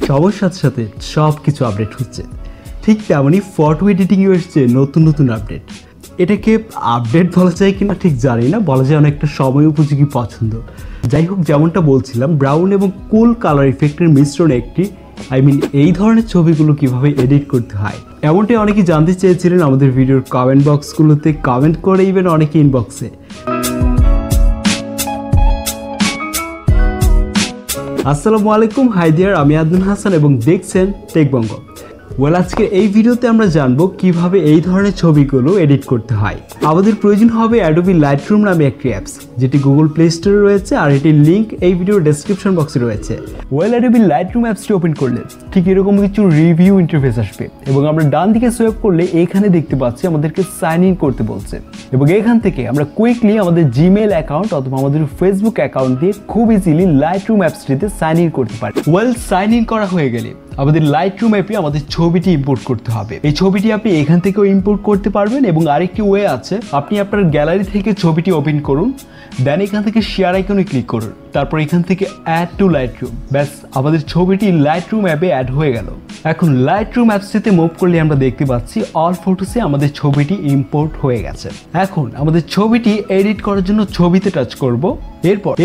সময়ের সাথে সাথে সব কিছু আপডেট হচ্ছে, ঠিক তেমনই ফটো এডিটিংয়ে এসছে নতুন নতুন আপডেট। এটাকে আপডেট বলা যায় কিনা ঠিক জানি না, বলা যায় অনেকটা সময় উপযোগী পছন্দ। যাই হোক, যেমনটা বলছিলাম, ব্রাউন এবং কুল কালার ইফেক্টের মিশ্রণে একটি এই ধরনের ছবিগুলো কিভাবে এডিট করতে হয় এমনটাই অনেকেই জানতে চেয়েছিলেন আমাদের ভিডিওর কমেন্ট বক্সগুলোতে, কমেন্ট করে ইভেন অনেকে ইনবক্সে। আসসালামু আলাইকুম, হাই দিয়ার, আমি আদনান হাসান এবং দেখছেন টেক বঙ্গো। আজকে এই ভিডিওতে আমরা জানবো কিভাবে এই ধরনের ছবিগুলো এডিট করতে হয়। আমাদের প্রয়োজন হবে অ্যাডোবি লাইটরুম নামে একটি অ্যাপস, যেটি গুগল প্লে স্টোরে রয়েছে, আর এটির লিঙ্ক এই ভিডিওর ডেসক্রিপশন বক্সে রয়েছে। অ্যাডোবি লাইটরুম অ্যাপসটি ওপেন করলে ঠিক এরকম কিছু রিভিউ ইন্টারফেস আসবে এবং আমরা ডান দিকে সোয়াইপ করলে এখানে দেখতে পাচ্ছি আমাদেরকে সাইন ইন করতে বলছে এবং এখান থেকে আমরা কুইকলি আমাদের জিমেইল অ্যাকাউন্ট অথবা আমাদের ফেসবুক অ্যাকাউন্ট দিয়ে খুব ইজিলি লাইটরুম অ্যাপসটিতে সাইন ইন করতে পারি। সাইন ইন করা হয়ে গেলে আমাদের লাইটরুম অ্যাপে আমাদের ছবিটি ইম্পোর্ট করতে হবে। এই ছবিটি আপনি এখান থেকেও ইম্পোর্ট করতে পারবেন এবং আরেকটি ওয়ে আছে, আপনি আপনার গ্যালারি থেকে ছবিটি ওপেন করুন, দেন এখান থেকে শেয়ার আইকনে ক্লিক করুন, তারপর এখান থেকে অ্যাড টু লাইটরুম, ব্যাস আমাদের ছবিটি লাইটরুম অ্যাপে অ্যাড হয়ে গেল। এখন লাইটরুম অ্যাপসটিতে মুভ করলে আমরা দেখতে পাচ্ছি অল ফটোসে আমাদের ছবিটি ইম্পোর্ট হয়ে গেছে। এখন আমাদের ছবিটি এডিট করার জন্য ছবিতে টাচ করব।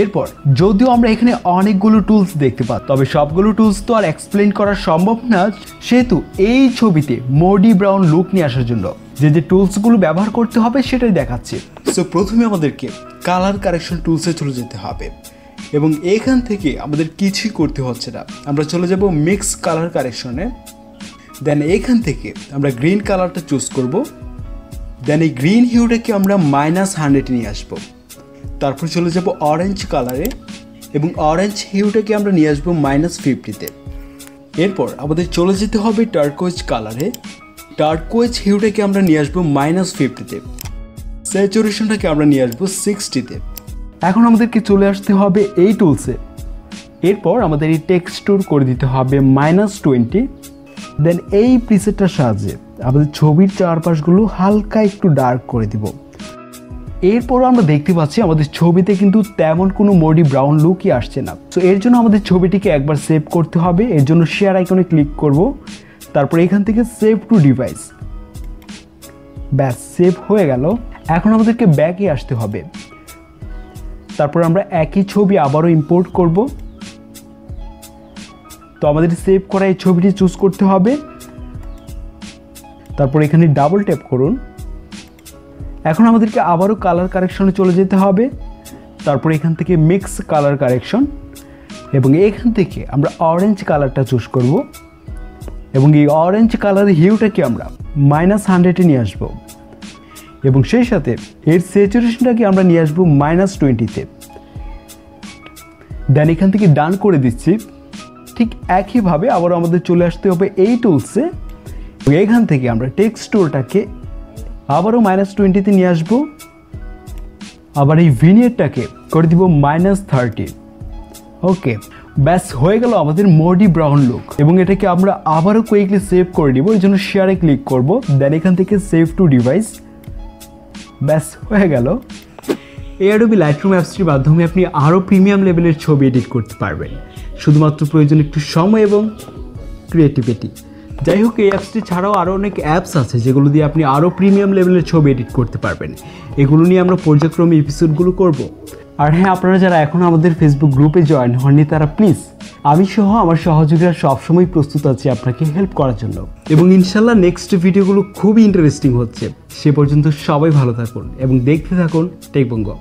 এরপর যদিও আমরা এখানে অনেকগুলো টুলস দেখতে পাই, তবে সবগুলো টুলস তো আর এক্সপ্লেন করা সম্ভব না, সেহেতু এই ছবিতে মোডি ব্রাউন লুক নিয়ে আসার জন্য যে টুলসগুলো ব্যবহার করতে হবে সেটাই দেখাচ্ছি। সো প্রথমে আমাদেরকে কালার কারেকশন টুলসে চলে যেতে হবে এবং এখান থেকে আমাদের কিছুই করতে হচ্ছে না, আমরা চলে যাব মিক্স কালার কারেকশনে। দেন এখান থেকে আমরা গ্রিন কালারটা চুজ করব, দেন এই গ্রিন হিউটাকে আমরা -100 নিয়ে আসবো। তারপর চলে যাব অরেঞ্জ কালারে এবং অরেঞ্জ হিউটাকে আমরা নিয়ে আসবো -50-তে। এরপর আমাদের চলে যেতে হবে টার্কোয়েজ কালারে, টার্কোয়েজ হিউটাকে আমরা নিয়ে আসবো -50-তে, স্যাচুরেশনটাকে আমরা নিয়ে আসবো 60-তে। এখন আমাদেরকে চলে আসতে হবে এই টুলসে, এরপর আমাদের এই টেক্সচার করে দিতে হবে -20। দেন এই প্রিসেটটার সাহায্যে আমাদের ছবির চারপাশগুলো হালকা একটু ডার্ক করে দিব। এরপরও আমরা দেখতে পাচ্ছি আমাদের ছবিতে কিন্তু তেমন কোনো মোডি ব্রাউন লুকই আসছে না। সো এর জন্য আমাদের ছবিটিকে একবার সেভ করতে হবে, এর জন্য শেয়ার আইকনে ক্লিক করব, তারপর এখান থেকে সেভ টু ডিভাইস, ব্যাস সেভ হয়ে গেল। এখন আমাদেরকে ব্যাকে আসতে হবে, তারপর আমরা একই ছবি আবারও ইম্পোর্ট করব। তো আমাদের সেভ করা এই ছবিটি চুজ করতে হবে, তারপর এখানে ডাবল ট্যাপ করুন। এখন আমাদেরকে আবারও কালার কারেকশনে চলে যেতে হবে, তারপর এখান থেকে মিক্স কালার কারেকশন এবং এখান থেকে আমরা অরেঞ্জ কালারটা চুজ করব এবং এই অরেঞ্জ কালারের হিউটাকে আমরা -100-এ নিয়ে আসবো এবং সেই সাথে এর স্যাচুরেশনটাকে আমরা নিয়ে আসবো -20-তে। দেন এখান থেকে ডান করে দিচ্ছি। ঠিক একইভাবে আবারও আমাদের চলে আসতে হবে এই টুলসে এবং এখান থেকে আমরা টেক্সচারটাকে আবারও -20-তে নিয়ে আসবো, আবার এই ভিনিয়েটটাকে করে দিব -30। ওকে, ব্যাস হয়ে গেল আমাদের মোডি ব্রাউন লুক এবং এটাকে আমরা আবারও কুইকলি সেভ করে দিব, এই জন্য শেয়ারে ক্লিক করব, দেন এখান থেকে সেভ টু ডিভাইস, ব্যাস হয়ে গেল। এই অ্যাডোবি লাইটরুম অ্যাপসটির মাধ্যমে আপনি আরও প্রিমিয়াম লেভেলের ছবি এডিট করতে পারবেন, শুধুমাত্র প্রয়োজন একটু সময় এবং ক্রিয়েটিভিটি। যাই হোক, এই অ্যাপসটি ছাড়াও আরও অনেক অ্যাপস আছে যেগুলো দিয়ে আপনি আরও প্রিমিয়াম লেভেলের ছবি এডিট করতে পারবেন। এগুলো নিয়ে আমরা পর্যায়ক্রমে এপিসোডগুলো করব। আর হ্যাঁ, আপনারা যারা এখনও আমাদের ফেসবুক গ্রুপে জয়েন হননি তারা প্লিজ, আমি সহ আমার সহযোগীরা সবসময় প্রস্তুত আছি আপনাকে হেল্প করার জন্য এবং ইনশাল্লাহ নেক্সট ভিডিওগুলো খুবই ইন্টারেস্টিং হচ্ছে। সে পর্যন্ত সবাই ভালো থাকুন এবং দেখতে থাকুন টেক বঙ্গো।